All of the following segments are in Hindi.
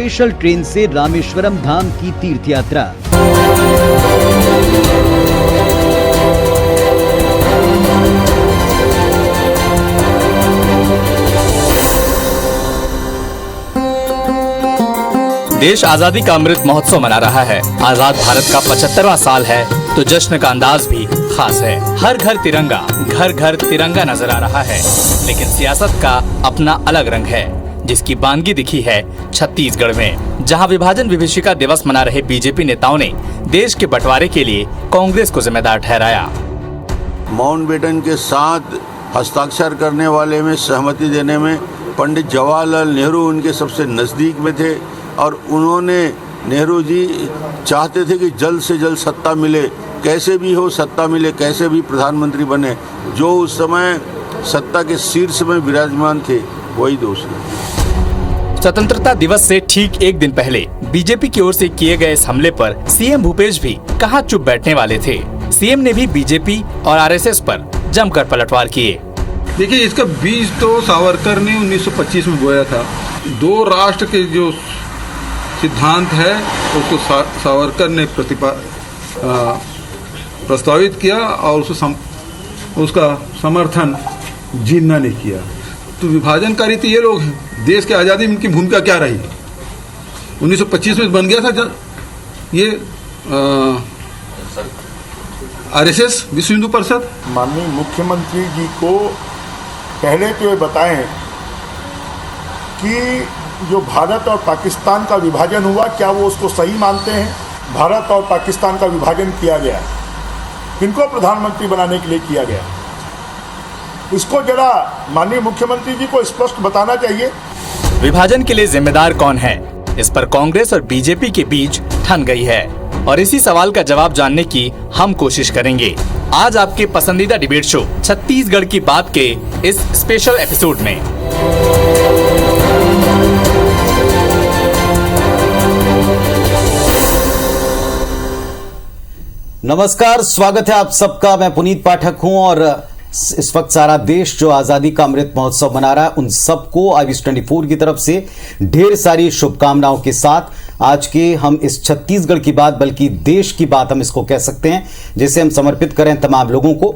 स्पेशल ट्रेन से रामेश्वरम धाम की तीर्थ यात्रा। देश आजादी का अमृत महोत्सव मना रहा है। आजाद भारत का 75वां साल है तो जश्न का अंदाज भी खास है। हर घर तिरंगा, घर घर तिरंगा नजर आ रहा है, लेकिन सियासत का अपना अलग रंग है, जिसकी बानगी दिखी है छत्तीसगढ़ में, जहां विभाजन विभीषिका दिवस मना रहे बीजेपी नेताओं ने देश के बंटवारे के लिए कांग्रेस को जिम्मेदार ठहराया। माउंटबेटन के साथ हस्ताक्षर करने वाले में सहमति देने में पंडित जवाहरलाल नेहरू उनके सबसे नजदीक में थे और उन्होंने, नेहरू जी चाहते थे कि जल्द से जल्द सत्ता मिले, कैसे भी हो सत्ता मिले, कैसे भी प्रधानमंत्री बने। जो उस समय सत्ता के शीर्ष में विराजमान थे वही दोषी। स्वतंत्रता दिवस से ठीक एक दिन पहले बीजेपी की ओर से किए गए इस हमले पर सीएम भूपेश भी कहां चुप बैठने वाले थे। सीएम ने भी बीजेपी और आरएसएस पर जमकर पलटवार किए। देखिए, इसका बीज तो सावरकर ने 1925 में बोया था। दो राष्ट्र के जो सिद्धांत है उसको सावरकर ने प्रस्तावित किया और उसका समर्थन जिन्ना ने किया। तो विभाजनकारी तो ये लोग हैं। देश की आज़ादी में उनकी भूमिका क्या रही? 1925 में बन गया था ये आरएसएस, विश्व हिंदू परिषद। माननीय मुख्यमंत्री जी को पहले तो ये बताएं कि जो भारत और पाकिस्तान का विभाजन हुआ, क्या वो उसको सही मानते हैं? भारत और पाकिस्तान का विभाजन किया गया, किनको प्रधानमंत्री बनाने के लिए किया गया, इसको जरा माननीय मुख्यमंत्री जी को स्पष्ट बताना चाहिए। विभाजन के लिए जिम्मेदार कौन है, इस पर कांग्रेस और बीजेपी के बीच ठन गई है और इसी सवाल का जवाब जानने की हम कोशिश करेंगे आज आपके पसंदीदा डिबेट शो छत्तीसगढ़ की बात के इस स्पेशल एपिसोड में। नमस्कार, स्वागत है आप सबका। मैं पुनीत पाठक हूं और इस वक्त सारा देश जो आजादी का अमृत महोत्सव मना रहा है, उन सबको आईविश 24 की तरफ से ढेर सारी शुभकामनाओं के साथ आज के हम इस छत्तीसगढ़ की बात, बल्कि देश की बात हम इसको कह सकते हैं, जिसे हम समर्पित करें तमाम लोगों को।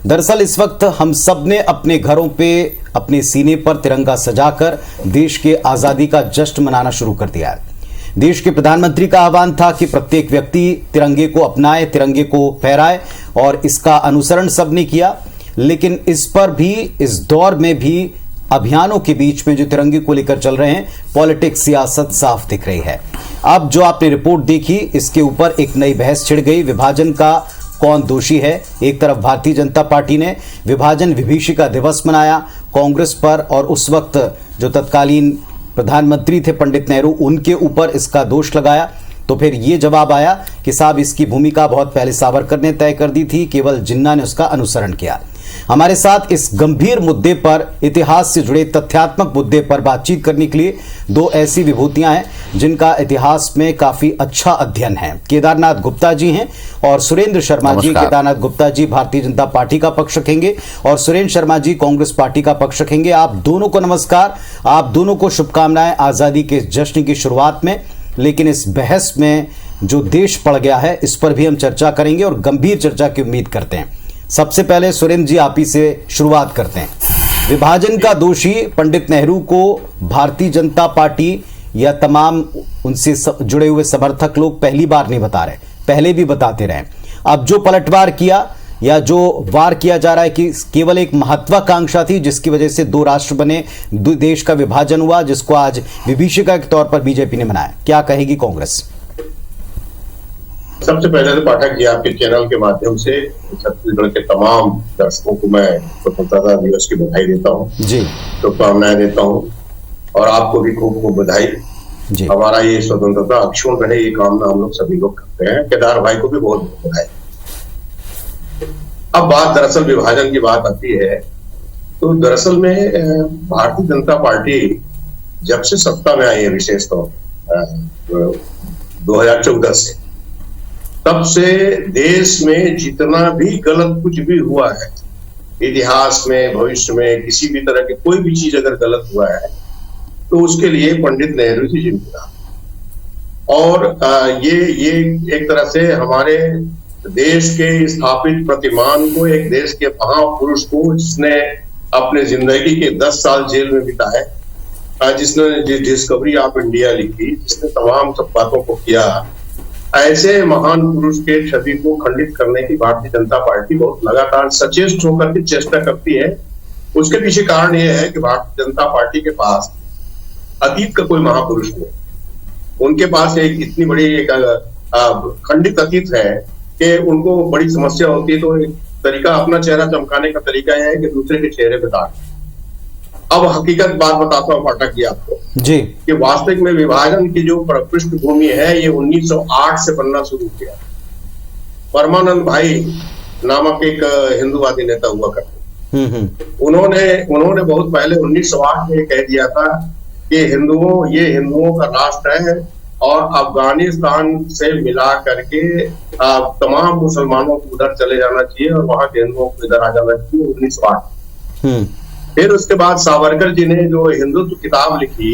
दरअसल इस वक्त हम सब ने अपने घरों पे अपने सीने पर तिरंगा सजाकर देश के आजादी का जश्न मनाना शुरू कर दिया है। देश के प्रधानमंत्री का आह्वान था कि प्रत्येक व्यक्ति तिरंगे को अपनाए, तिरंगे को फहराए और इसका अनुसरण सबने किया। लेकिन इस पर भी, इस दौर में भी अभियानों के बीच में जो तिरंगे को लेकर चल रहे हैं, पॉलिटिक्स, सियासत साफ दिख रही है। अब जो आपने रिपोर्ट देखी, इसके ऊपर एक नई बहस छिड़ गई। विभाजन का कौन दोषी है? एक तरफ भारतीय जनता पार्टी ने विभाजन विभीषिका दिवस मनाया कांग्रेस पर, और उस वक्त जो तत्कालीन प्रधानमंत्री थे पंडित नेहरू, उनके ऊपर इसका दोष लगाया। तो फिर ये जवाब आया कि साहब इसकी भूमिका बहुत पहले सावरकर ने तय कर दी थी, केवल जिन्ना ने उसका अनुसरण किया। हमारे साथ इस गंभीर मुद्दे पर, इतिहास से जुड़े तथ्यात्मक मुद्दे पर बातचीत करने के लिए दो ऐसी विभूतियां हैं जिनका इतिहास में काफी अच्छा अध्ययन है। केदारनाथ गुप्ता जी हैं और सुरेंद्र शर्मा जी। केदारनाथ गुप्ता जी भारतीय जनता पार्टी का पक्ष रखेंगे और सुरेंद्र शर्मा जी कांग्रेस पार्टी का पक्ष रखेंगे। आप दोनों को नमस्कार, आप दोनों को शुभकामनाएं आजादी के जश्न की शुरुआत में। लेकिन इस बहस में जो देश पड़ गया है, इस पर भी हम चर्चा करेंगे और गंभीर चर्चा की उम्मीद करते हैं। सबसे पहले सुरेंद्र जी, आप ही से शुरुआत करते हैं। विभाजन का दोषी पंडित नेहरू को भारतीय जनता पार्टी या तमाम उनसे जुड़े हुए समर्थक लोग पहली बार नहीं बता रहे, पहले भी बताते रहे। अब जो पलटवार किया या जो वार किया जा रहा है कि केवल एक महत्वाकांक्षा थी जिसकी वजह से दो राष्ट्र बने, देश का विभाजन हुआ, जिसको आज विभीषिका के तौर पर बीजेपी ने मनाया। क्या कहेगी कांग्रेस? सबसे पहले तो पाठक जी, आपके चैनल के माध्यम से छत्तीसगढ़ के तमाम दर्शकों को मैं स्वतंत्रता दिवस की बधाई देता हूँ जी, शुभकामनाएं देता हूँ और आपको भी खूब खूब बधाई जी। हमारा ये स्वतंत्रता अक्षुण्ण रहे, ये कामना हम लोग सभी लोग करते हैं। केदार भाई को भी बहुत बहुत बधाई। अब बात दरअसल विभाजन की बात आती है, तो दरअसल में भारतीय जनता पार्टी जब से सत्ता में आई है, विशेषतौर 2014 से, तब से देश में जितना भी गलत कुछ भी हुआ है, इतिहास में, भविष्य में किसी भी तरह की कोई भी चीज अगर गलत हुआ है तो उसके लिए पंडित नेहरू जी जिम्मेदार। और ये एक तरह से हमारे देश के स्थापित प्रतिमान को, एक देश के महापुरुष को, जिसने अपने जिंदगी के 10 साल जेल में बिताए, जिसने डिस्कवरी ऑफ इंडिया लिखी, जिसने तमाम सब बातों को किया, ऐसे महान पुरुष के छवि को खंडित करने की भारतीय जनता पार्टी बहुत लगातार सचेत होकर के चेष्टा करती है। उसके पीछे कारण यह है कि भारतीय जनता पार्टी के पास अतीत का कोई महापुरुष नहीं, उनके पास एक इतनी बड़ी एक खंडित अतीत है कि उनको बड़ी समस्या होती है। तो एक तरीका, अपना चेहरा चमकाने का तरीका यह है कि दूसरे के चेहरे पे दाग। अब हकीकत बात बताता हूँ पाठक जी आपको जी, कि वास्तविक में विभाजन की जो पृष्ठभूमि है ये 1908 से बनना शुरू किया। परमानंद भाई नामक एक हिंदूवादी नेता हुआ करते, उन्होंने बहुत पहले 1908 में कह दिया था कि ये हिंदुओं का राष्ट्र है और अफगानिस्तान से मिला करके तमाम मुसलमानों को उधर चले जाना चाहिए और वहां के हिंदुओं को इधर आ जाना चाहिए। 1908 फिर उसके बाद सावरकर जी ने जो हिंदुत्व किताब लिखी,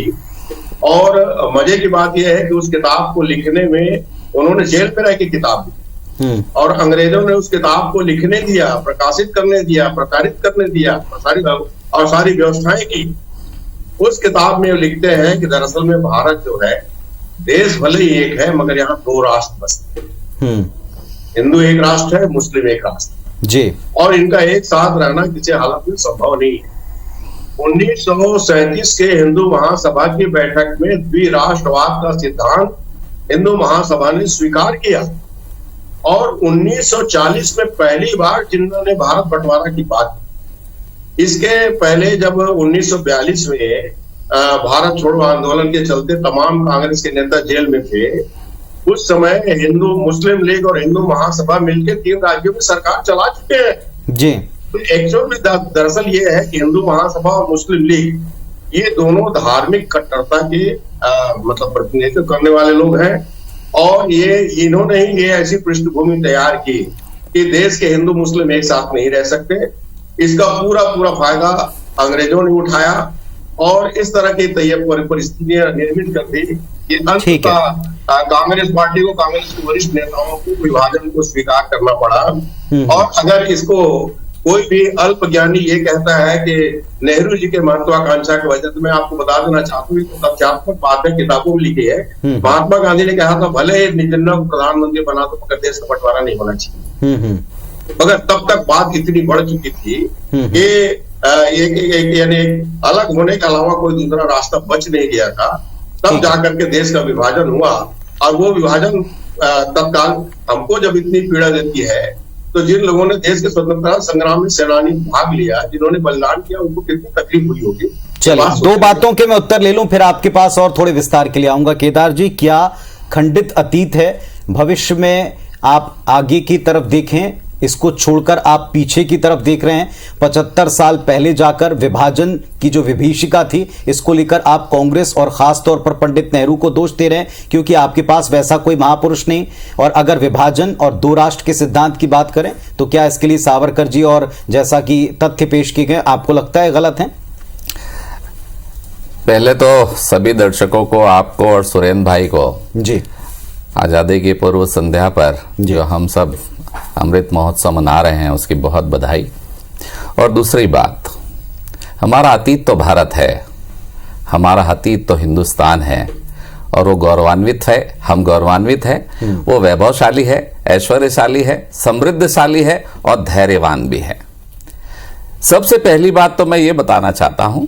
और मजे की बात यह है कि उस किताब को लिखने में उन्होंने जेल पे रह के किताब लिखी और अंग्रेजों ने उस किताब को लिखने दिया, प्रकाशित करने दिया, प्रचारित करने दिया और सारी व्यवस्थाएं की। उस किताब में लिखते हैं कि दरअसल में भारत जो है, देश भले ही एक है मगर यहाँ 2 राष्ट्र बसते हैं। हिंदू एक राष्ट्र है, मुस्लिम एक राष्ट्र जी, और इनका एक साथ रहना किसी हालत में संभव नहीं है। 1937 के हिंदू महासभा की बैठक में द्विराष्ट्रवाद का सिद्धांत हिंदू महासभा ने स्वीकार किया और 1940 में पहली बार जिन्ना ने भारत बंटवारा की बात की। इसके पहले जब 1942 में भारत छोड़ो आंदोलन के चलते तमाम कांग्रेस के नेता जेल में थे, उस समय हिंदू मुस्लिम लीग और हिंदू महासभा मिलकर 3 राज्यों में सरकार चला चुके हैं जी। तो एक्चुअल में दरअसल ये है कि हिंदू महासभा और मुस्लिम लीग ये दोनों धार्मिक कट्टरता के मतलब प्रतिनिधित्व करने वाले लोग हैं, और इन्होंने ही ये ऐसी पृष्ठभूमि तैयार की कि देश के हिंदू मुस्लिम एक साथ नहीं रह सकते। इसका पूरा फायदा अंग्रेजों ने उठाया और इस तरह की परिस्थितियां निर्मित कर दी कि कांग्रेस पार्टी को, कांग्रेस के वरिष्ठ नेताओं को विभाजन को स्वीकार करना पड़ा। और अगर इसको कोई भी अल्पज्ञानी ये कहता है कि नेहरू जी के महत्वाकांक्षा की वजह से, मैं आपको बता देना चाहता हूँ, तथ्यात्मक बात है, किताबों में लिखी है। महात्मा गांधी ने कहा था भले जिन्ना को प्रधानमंत्री बना दो मगर देश का बंटवारा नहीं होना चाहिए। मगर तब तक बात इतनी बढ़ चुकी थी कि यानी अलग होने के अलावा कोई दूसरा रास्ता बच नहीं गया था। तब जाकर के देश का विभाजन हुआ, और वो विभाजन तत्काल हमको जब इतनी पीड़ा देती है, तो जिन लोगों ने देश के स्वतंत्रता संग्राम में सेनानी भाग लिया, जिन्होंने बलिदान किया, उनको कितनी तकलीफ हुई होगी। चलिए 2 बातों के मैं उत्तर ले लूं, फिर आपके पास और थोड़े विस्तार के लिए आऊंगा। केदार जी, क्या खंडित अतीत है, भविष्य में आप आगे की तरफ देखें, इसको छोड़कर आप पीछे की तरफ देख रहे हैं? 75 साल पहले जाकर विभाजन की जो विभीषिका थी, इसको लेकर आप कांग्रेस और खास तौर पर पंडित नेहरू को दोष दे रहे हैं क्योंकि आपके पास वैसा कोई महापुरुष नहीं। और अगर विभाजन और 2 राष्ट्र के सिद्धांत की बात करें तो क्या इसके लिए सावरकर जी और जैसा कि तथ्य पेश किए गए आपको लगता है गलत है? पहले तो सभी दर्शकों को, आपको और सुरेंद्र भाई को जी आजादी की पूर्व संध्या पर जो हम सब अमृत महोत्सव मना रहे हैं उसकी बहुत बधाई। और दूसरी बात, हमारा अतीत तो भारत है, हमारा अतीत तो हिंदुस्तान है और वो गौरवान्वित है, हम गौरवान्वित है। वो वैभवशाली है, ऐश्वर्यशाली है, समृद्धशाली है और धैर्यवान भी है। सबसे पहली बात तो मैं ये बताना चाहता हूं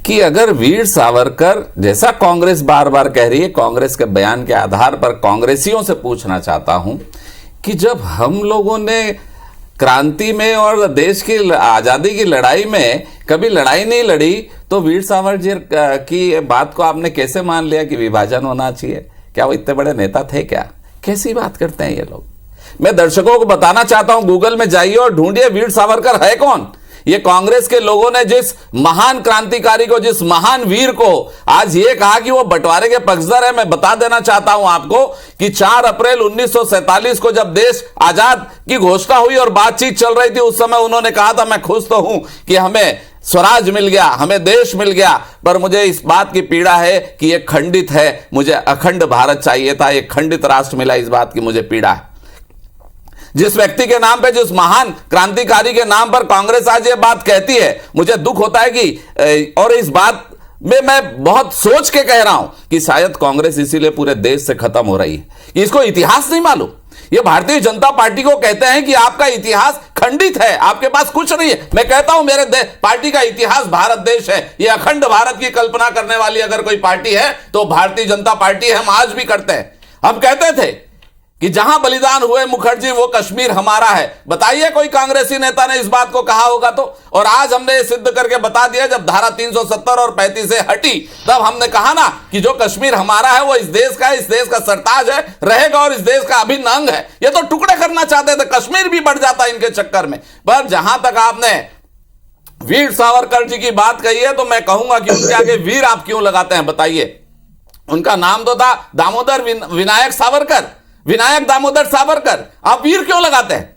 कि अगर वीर सावरकर, जैसा कांग्रेस बार बार कह रही है, कांग्रेस के बयान के आधार पर कांग्रेसियों से पूछना चाहता हूं कि जब हम लोगों ने क्रांति में और देश की आजादी की लड़ाई में कभी लड़ाई नहीं लड़ी, तो वीर सावरकर की बात को आपने कैसे मान लिया कि विभाजन होना चाहिए? क्या वो इतने बड़े नेता थे क्या? कैसी बात करते हैं ये लोग? मैं दर्शकों को बताना चाहता हूं, गूगल में जाइए और ढूंढिए वीर सावरकर है कौन। ये कांग्रेस के लोगों ने जिस महान क्रांतिकारी को, जिस महान वीर को आज ये कहा कि वो बंटवारे के पक्षधर है, मैं बता देना चाहता हूं आपको कि 4 अप्रैल 1947 को जब देश आजाद की घोषणा हुई और बातचीत चल रही थी, उस समय उन्होंने कहा था, मैं खुश तो हूं कि हमें स्वराज मिल गया, हमें देश मिल गया, पर मुझे इस बात की पीड़ा है कि ये खंडित है, मुझे अखंड भारत चाहिए था, ये खंडित राष्ट्र मिला, इस बात की मुझे पीड़ा है। जिस व्यक्ति के नाम पे, जिस महान क्रांतिकारी के नाम पर कांग्रेस आज ये बात कहती है, मुझे दुख होता है कि, और इस बात में मैं बहुत सोच के कह रहा हूं कि शायद कांग्रेस इसीलिए पूरे देश से खत्म हो रही है कि इसको इतिहास नहीं मालूम। ये भारतीय जनता पार्टी को कहते हैं कि आपका इतिहास खंडित है, आपके पास कुछ नहीं है। मैं कहता हूं मेरे पार्टी का इतिहास भारत देश है। ये अखंड भारत की कल्पना करने वाली अगर कोई पार्टी है तो भारतीय जनता पार्टी है। हम आज भी करते हैं। हम कहते थे कि जहां बलिदान हुए मुखर्जी वो कश्मीर हमारा है। बताइए कोई कांग्रेसी नेता ने इस बात को कहा होगा तो। और आज हमने ये सिद्ध करके बता दिया, जब धारा 370 और 35 से हटी तब हमने कहा ना कि जो कश्मीर हमारा है वो इस देश का है, इस देश का सरताज है, रहेगा और इस देश का अभिन्न अंग है। ये तो टुकड़े करना चाहते थे, कश्मीर भी बढ़ जाता इनके चक्कर में। पर जहां तक आपने वीर सावरकर जी की बात कही है तो मैं कहूंगा कि उनके आगे वीर आप क्यों लगाते हैं बताइए। उनका नाम तो था दामोदर विनायक सावरकर, विनायक दामोदर सावरकर। आप वीर क्यों लगाते हैं?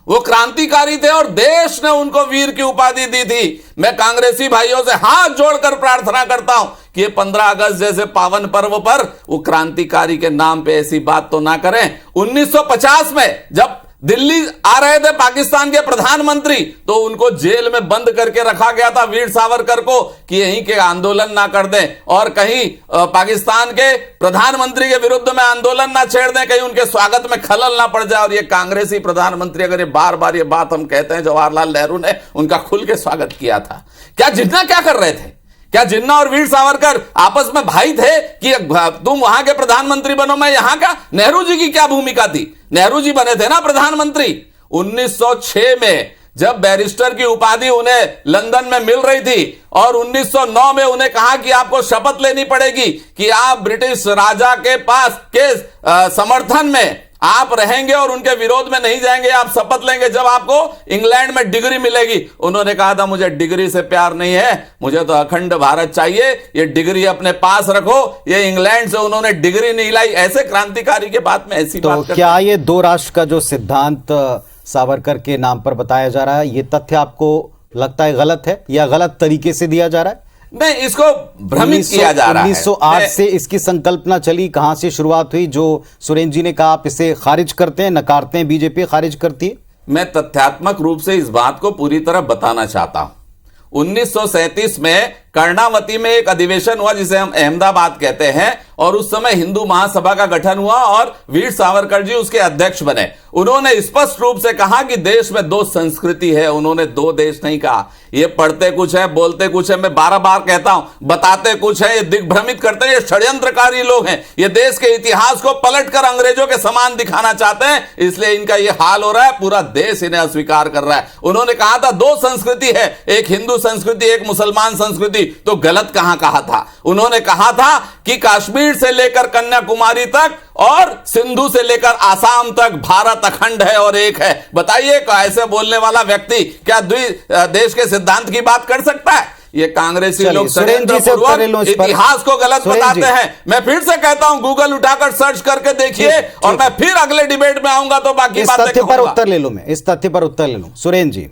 वो क्रांतिकारी थे और देश ने उनको वीर की उपाधि दी थी। मैं कांग्रेसी भाइयों से हाथ जोड़कर प्रार्थना करता हूं कि ये 15 अगस्त जैसे पावन पर्व पर वो क्रांतिकारी के नाम पे ऐसी बात तो ना करें। 1950 में जब दिल्ली आ रहे थे पाकिस्तान के प्रधानमंत्री तो उनको जेल में बंद करके रखा गया था वीर सावरकर को कि यहीं के आंदोलन ना कर दें और कहीं पाकिस्तान के प्रधानमंत्री के विरुद्ध में आंदोलन ना छेड़ दें, कहीं उनके स्वागत में खलल ना पड़ जाए। और ये कांग्रेसी प्रधानमंत्री, अगर ये बार बार ये बात हम कहते हैं, जवाहरलाल नेहरू ने उनका खुल के स्वागत किया था। क्या जिन्ना क्या कर रहे थे? क्या जिन्ना और वीर सावरकर आपस में भाई थे कि तुम वहां के प्रधानमंत्री बनो मैं यहां का? नेहरू जी की क्या भूमिका थी? नेहरू जी बने थे ना प्रधानमंत्री 1906 में, जब बैरिस्टर की उपाधि उन्हें लंदन में मिल रही थी और 1909 में उन्हें कहा कि आपको शपथ लेनी पड़ेगी कि आप ब्रिटिश राजा के पास के समर्थन में आप रहेंगे और उनके विरोध में नहीं जाएंगे, आप शपथ लेंगे जब आपको इंग्लैंड में डिग्री मिलेगी। उन्होंने कहा था मुझे डिग्री से प्यार नहीं है, मुझे तो अखंड भारत चाहिए, ये डिग्री अपने पास रखो। ये इंग्लैंड से उन्होंने डिग्री नहीं लाई। ऐसे क्रांतिकारी के बात में ऐसी तो बात क्या ये दो राष्ट्र का जो सिद्धांत सावरकर के नाम पर बताया जा रहा है, ये तथ्य आपको लगता है गलत है या गलत तरीके से दिया जा रहा है? नहीं, इसको भ्रमित किया जा रहा है। 1908 से इसकी संकल्पना चली, कहां से शुरुआत हुई? जो सुरेंद्र जी ने कहा आप इसे खारिज करते हैं, नकारते हैं, बीजेपी खारिज करती है। मैं तथ्यात्मक रूप से इस बात को पूरी तरह बताना चाहता हूं। 1937 में कर्णावती में एक अधिवेशन हुआ जिसे हम अहमदाबाद कहते हैं और उस समय हिंदू महासभा का गठन हुआ और वीर सावरकर जी उसके अध्यक्ष बने। उन्होंने स्पष्ट रूप से कहा कि देश में दो संस्कृति है। उन्होंने दो देश नहीं कहा। ये पढ़ते कुछ है, बोलते कुछ है, मैं 12 बार कहता हूं, बताते कुछ है, ये दिग्भ्रमित करते हैं, ये षड्यंत्रकारी लोग हैं। ये देश के इतिहास को पलटकर अंग्रेजों के समान दिखाना चाहते हैं, इसलिए इनका ये हाल हो रहा है। पूरा देश इन्हें अस्वीकार कर रहा है। उन्होंने कहा था दो संस्कृति है, एक हिंदू संस्कृति, एक मुसलमान संस्कृति। तो गलत कहां कहा था? उन्होंने कहा था कि कश्मीर से लेकर कन्याकुमारी तक और सिंधु से लेकर आसाम तक भारत अखंड है और एक है। बताइए ऐसे बोलने वाला व्यक्ति क्या देश के सिद्धांत की बात कर सकता है? ये कांग्रेसी लोग इतिहास को गलत बताते हैं। मैं फिर से कहता हूं गूगल उठाकर सर्च करके देखिए और मैं फिर अगले डिबेट में आऊंगा तो बाकी इस तथ्य पर उत्तर ले लूं। मैं इस तथ्य पर उत्तर ले लूं। सुरेंद्र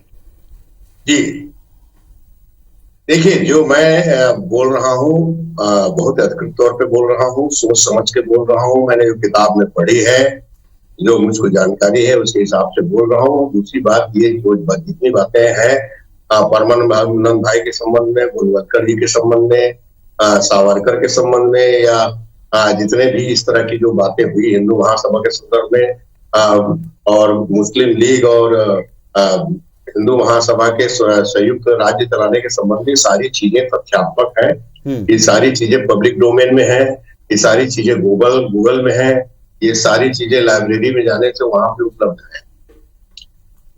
जी देखिए, जो मैं बोल रहा हूं बहुत अधिकृत तौर पे बोल रहा हूं, सोच समझ के बोल रहा हूं। मैंने जो किताब में पढ़ी है, जो मुझको जानकारी है उसके हिसाब से बोल रहा हूं। दूसरी बात ये जितनी बातें हैं परमानंद भाई के संबंध में, गोलवलकर जी के संबंध में, सावरकर के संबंध में या जितने भी इस तरह की जो बातें हुई हिंदू महासभा के संदर्भ में और मुस्लिम लीग और हिंदू महासभा के संयुक्त राज्य चलाने के संबंध में, सारी चीजें तथ्यात्मक हैं। ये सारी चीजें पब्लिक डोमेन में है, ये सारी चीजें गूगल में है, ये सारी चीजें लाइब्रेरी में जाने से वहां पे उपलब्ध है।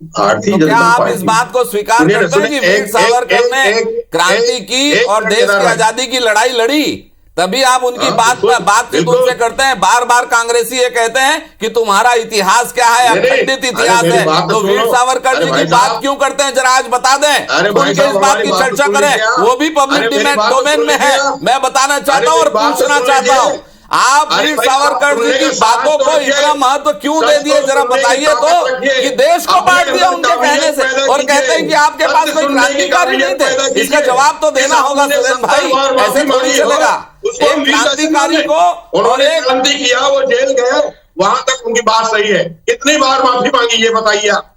भारतीय जनता पार्टी, आप इस बात को स्वीकार करते हैं कि वीर सावरकर ने क्रांति की और देश की आजादी की लड़ाई लड़ी? तभी आप उनकी बातचीत उनसे करते हैं। बार बार कांग्रेसी ये कहते हैं कि तुम्हारा इतिहास क्या है, अखंडित इतिहास है। तो वीर सावरकर जी की बात क्यों करते हैं, जरा आज बता दें। उनके इस बात की चर्चा करें, वो भी पब्लिक डोमेन में है। मैं बताना चाहता हूं और पूछना चाहता हूं, आप वीर सावरकर जी की बातों को इतना महत्व क्यों दे दिए, जरा बताइए तो, कि देश को बांट दिया उनके कहने से, और कहते हैं कि आपके पास कोई क्रांतिकारी नहीं थे। इसका जवाब तो देना होगा सुरेंद्र भाई, ऐसे थोड़ी चलेगा। एक क्रांतिकारी को उन्होंने क्रांति किया, वो जेल गए, वहां तक उनकी बात सही है। कितनी बार माफी मांगी ये बताइए आप,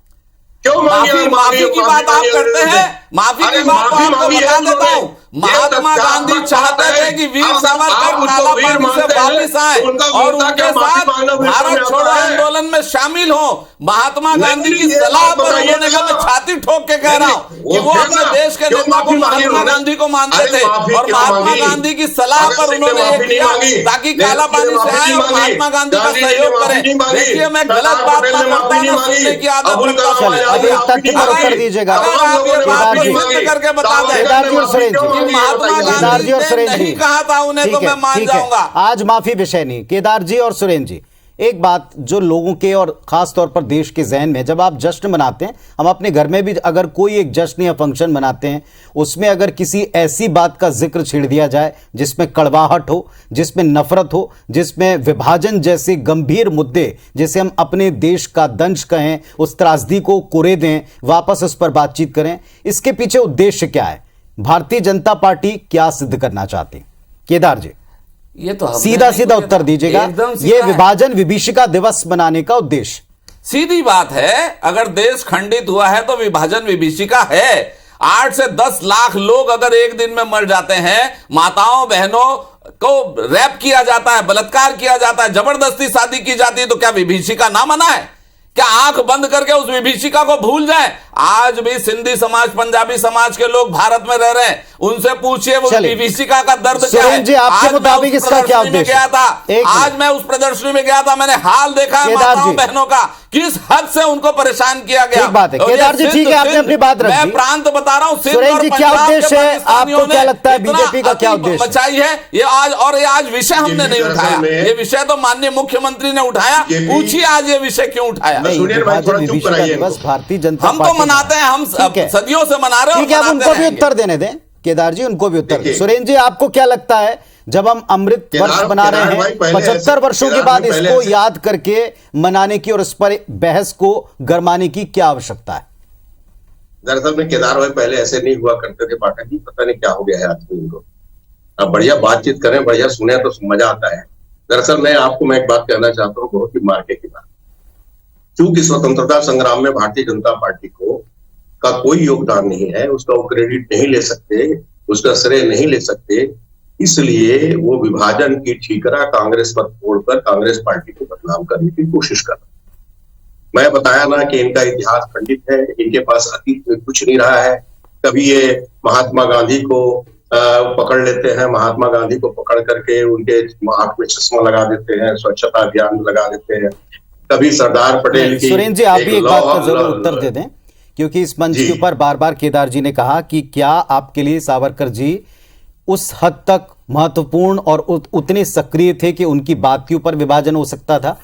क्यों माफी की बात आप करते हैं? माफी की बात तो आपको बता देता हूँ, महात्मा गांधी चाहते थे कि वीर सावरकर काला पानी से वापिस आए और उनके साथ भारत छोड़ो आंदोलन में शामिल हो। महात्मा गांधी की सलाह पर उन्होंने कहा, मैं छाती ठोक के कह रहा हूँ कि वो अपने देश के नेता को महात्मा गांधी को मानते थे, और महात्मा गांधी की सलाह पर उन्होंने ये किया ताकि काला पानी से आए और महात्मा गांधी का सहयोग करें। देखिए, मैं गलत बात ना करता ना सुनने की आदत रखता हूं। उत्तर दीजिएगा करके बता दें महात्मा गांधी ने नहीं कहा था उन्हें, तो मैं मान जाऊंगा। आज माफी विषय नहीं। केदार जी और सुरेंद्र जी, एक बात जो लोगों के और खास तौर पर देश के जहन में, जब आप जश्न मनाते हैं, हम अपने घर में भी अगर कोई एक जश्न या फंक्शन मनाते हैं, उसमें अगर किसी ऐसी बात का जिक्र छेड़ दिया जाए जिसमें कड़वाहट हो, जिसमें नफरत हो, जिसमें विभाजन जैसे गंभीर मुद्दे, जिसे हम अपने देश का दंश कहें, उस त्रासदी को कुरे दें, वापस उस पर बातचीत करें, इसके पीछे उद्देश्य क्या है? भारतीय जनता पार्टी क्या सिद्ध करना चाहती? केदार जी, ये तो सीधा सीधा उत्तर दीजिएगा। ये विभाजन विभीषिका दिवस मनाने का उद्देश्य सीधी बात है। अगर देश खंडित हुआ है तो विभाजन विभीषिका है। 8 से 10 लाख लोग अगर एक दिन में मर जाते हैं, माताओं बहनों को रैप किया जाता है, बलात्कार किया जाता है, जबरदस्ती शादी की जाती है, तो क्या विभीषिका ना मनाए? क्या आंख बंद करके उस विभीषिका को भूल जाए? आज भी सिंधी समाज, पंजाबी समाज के लोग भारत में रह रहे हैं, उनसे पूछिए वो विभीषिका का दर्द क्या है। जी, आपके मुताबिक इसका क्या उद्देश्य? आज मैं उस प्रदर्शनी में गया था, मैंने हाल देखा है माताओं बहनों का, किस हद से उनको परेशान किया गया। बात है केदार जी, ठीक है, आपने अपनी बात रखी। मैं प्रांत बता रहा हूँ, सुरेंद्र जी, क्या उद्देश्य है? आपको क्या लगता है बीजेपी का क्या उद्देश्य बचाई है ये आज? और ये आज विषय हमने नहीं उठाया, ये विषय तो माननीय मुख्यमंत्री ने उठाया। पूछिए आज ये विषय क्यों उठाया? भारतीय जनता हम तो मनाते हैं, हम सदियों से मना रहे हैं। ठीक है, उनको भी उत्तर देने दें। केदार जी, उनको भी उत्तर दें। सुरेंद्र जी, आपको क्या लगता है, जब हम अमृत वर्ष बना रहे हैं, 75 वर्षों के बाद इसको याद करके मनाने की और इस पर बहस को गरमाने की क्या आवश्यकता है? दरअसल में केदार भाई पहले ऐसे नहीं हुआ करते थे पाठक जी, पता नहीं क्या हो गया है आजकल इनको। अब बढ़िया बातचीत करें, बढ़िया सुने तो मजा आता है। दरअसल मैं एक बात कहना चाहता हूँ, बहुत ही मार्के की बात। चूंकि स्वतंत्रता संग्राम में भारतीय जनता पार्टी का कोई योगदान नहीं है, उसका वो क्रेडिट नहीं ले सकते, उसका श्रेय नहीं ले सकते, इसलिए वो विभाजन की ठीकरा कांग्रेस पर छोड़कर कांग्रेस पार्टी को बदनाम करने की कोशिश कर रहा है। मैं बताया ना कि इनका इतिहास खंडित है, इनके पास अतीत में कुछ नहीं रहा है। कभी ये महात्मा गांधी को पकड़ लेते हैं, महात्मा गांधी को पकड़ करके उनके आंख में चश्मा लगा देते हैं, स्वच्छता अभियान लगा देते हैं। कभी सरदार पटेल की। सुरेंद्र जी, आप भी एक बात का जरूर उत्तर दे दें, क्योंकि इस मंच के ऊपर बार बार केदार जी ने कहा कि क्या आपके लिए सावरकर जी उस हद तक महत्वपूर्ण और उतने सक्रिय थे कि उनकी बात के ऊपर विभाजन हो सकता था?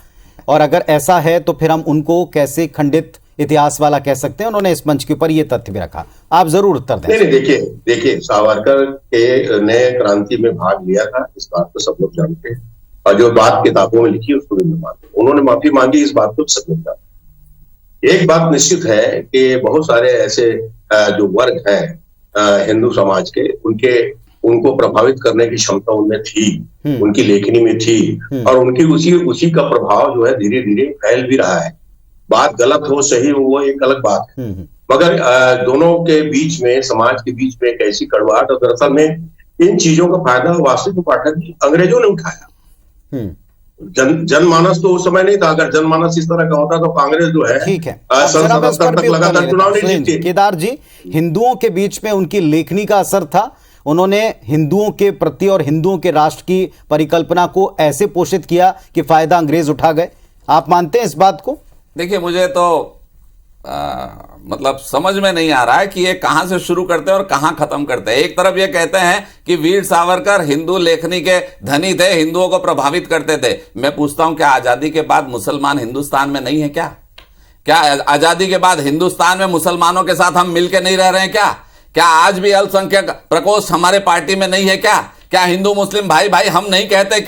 और अगर ऐसा है तो फिर हम उनको कैसे खंडित इतिहास वाला कह सकते हैं? उन्होंने इस मंच के ऊपर यह तथ्य भी रखा। आप जरूर उत्तर दें। नहीं, देखिए सावरकर के ने क्रांति में भाग लिया था, इस बात को सब लोग जानते हैं, और जो बात किताबों में लिखी उसको भी मानते हैं। उन्होंने माफी मांगी, इस बात को सब लोग जानते हैं। एक बात निश्चित है कि बहुत सारे ऐसे जो वर्ग हैं हिंदू समाज के, उनको प्रभावित करने की क्षमता उनमें थी, उनकी लेखनी में थी, और उनकी उसी का प्रभाव जो है धीरे धीरे फैल भी रहा है। बात गलत हो सही हो वो एक अलग बात है, मगर दोनों के बीच में, समाज के बीच में एक ऐसी कड़वाहट, और दरअसल में इन चीजों का फायदा वास्तविक पाठक अंग्रेजों ने उठाया। जनमानस तो उस समय नहीं था। अगर जनमानस इस तरह का होता तो कांग्रेस जो है ठीक है तक लगातार चुनाव नहीं जीती। केदार जी, हिंदुओं के बीच में उनकी लेखनी का असर था। उन्होंने हिंदुओं के प्रति और हिंदुओं के राष्ट्र की परिकल्पना को ऐसे पोषित किया कि फायदा अंग्रेज उठा गए। आप मानते हैं इस बात को? देखिए, मुझे तो मतलब समझ में नहीं आ रहा है कि ये कहां से शुरू करते हैं और कहां खत्म करते हैं। एक तरफ ये कहते हैं कि वीर सावरकर हिंदू लेखनी के धनी थे, हिंदुओं को प्रभावित करते थे। मैं पूछता हूं, क्या आजादी के बाद मुसलमान हिंदुस्तान में नहीं है? क्या आजादी के बाद हिंदुस्तान में मुसलमानों के साथ हम मिलकर नहीं रह रहे हैं? क्या आज भी अल्पसंख्यक प्रकोष्ठ हमारे पार्टी में नहीं है? क्या हिंदू मुस्लिम भाई हम नहीं कहते?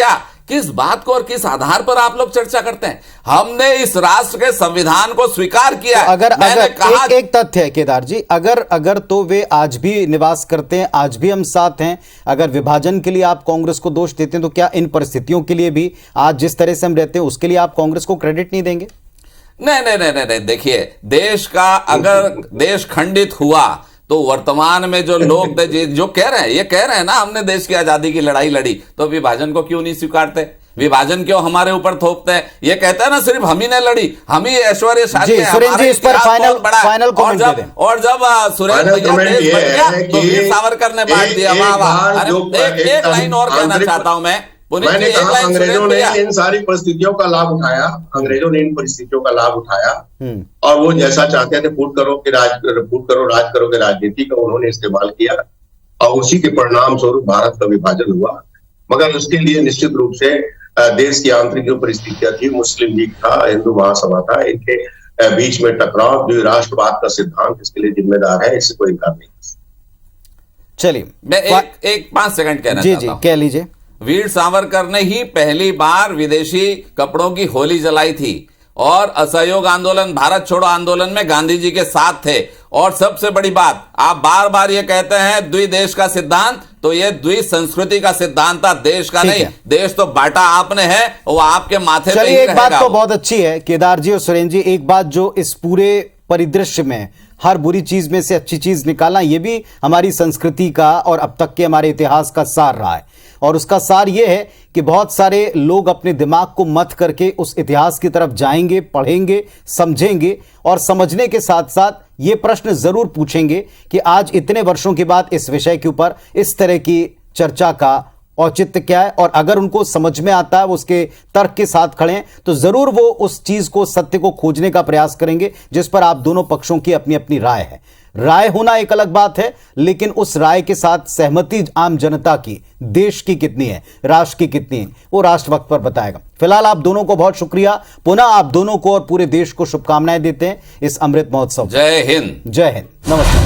किस बात को और किस आधार पर आप लोग चर्चा करते हैं? हमने इस राष्ट्र के संविधान को स्वीकार किया। तो अगर कहा एक तथ्य है केदार जी, अगर तो वे आज भी निवास करते हैं, आज भी हम साथ हैं। अगर विभाजन के लिए आप कांग्रेस को दोष देते हैं तो क्या इन परिस्थितियों के लिए भी आज जिस तरह से हम रहते हैं उसके लिए आप कांग्रेस को क्रेडिट नहीं देंगे? नहीं, देखिए, देश का अगर देश खंडित हुआ तो वर्तमान में जो लोग जो कह रहे हैं, ये कह रहे हैं ना हमने देश की आजादी की लड़ाई लड़ी, तो विभाजन को क्यों नहीं स्वीकारते? विभाजन क्यों हमारे ऊपर थोपते हैं? ये कहते हैं ना सिर्फ हम ही ने लड़ी, हम ही ऐश्वर्यशाली हैं, सुरेंद्र जी इस पर फाइनल कमेंट दे दें। और जब सुरेंद्र भैया देश बन गया तो वीर सावरकर ने बांट दिया। वाह वाह। एक लाइन और कहना चाहता हूं मैंने कहा अंग्रेजों ने इन सारी परिस्थितियों का लाभ उठाया, अंग्रेजों ने इन परिस्थितियों का लाभ उठाया और वो जैसा चाहते थे फूट करो राज करो के राजनीति का उन्होंने इस्तेमाल किया और उसी के परिणाम स्वरूप भारत का विभाजन हुआ। मगर उसके लिए निश्चित रूप से देश की आंतरिक जो परिस्थितियां थी, मुस्लिम लीग था, हिंदू महासभा था, इनके बीच में टकराव, द्विराष्ट्रवाद का सिद्धांत इसके लिए जिम्मेदार है, इससे कोई इनकार नहीं। चलिए मैं एक 5 सेकंड कहना चाहता हूं। कह लीजिए। वीर सावरकर ने ही पहली बार विदेशी कपड़ों की होली जलाई थी और असहयोग आंदोलन, भारत छोड़ो आंदोलन में गांधी जी के साथ थे। और सबसे बड़ी बात, आप बार बार ये कहते हैं द्विदेश का सिद्धांत, तो ये द्वि संस्कृति का सिद्धांत था, देश का नहीं। देश तो बांटा आपने है, वो आपके माथे पे ही रहेगा। एक बात तो बहुत अच्छी है केदार जी और सुरेंद्र जी, एक बात जो इस पूरे परिदृश्य में हर बुरी चीज में से अच्छी चीज निकालना, ये भी हमारी संस्कृति का और अब तक के हमारे इतिहास का सार रहा है। और उसका सार यह है कि बहुत सारे लोग अपने दिमाग को मथ करके उस इतिहास की तरफ जाएंगे, पढ़ेंगे, समझेंगे और समझने के साथ साथ ये प्रश्न जरूर पूछेंगे कि आज इतने वर्षों के बाद इस विषय के ऊपर इस तरह की चर्चा का औचित्य क्या है। और अगर उनको समझ में आता है, वो उसके तर्क के साथ खड़े हैं, तो जरूर वो उस चीज को, सत्य को खोजने का प्रयास करेंगे जिस पर आप दोनों पक्षों की अपनी अपनी राय है। राय होना एक अलग बात है, लेकिन उस राय के साथ सहमति आम जनता की, देश की कितनी है, राष्ट्र की कितनी है, वो राष्ट्र वक्त पर बताएगा। फिलहाल आप दोनों को बहुत शुक्रिया। पुनः आप दोनों को और पूरे देश को शुभकामनाएं देते हैं इस अमृत महोत्सव। जय हिंद। जय हिंद। नमस्कार।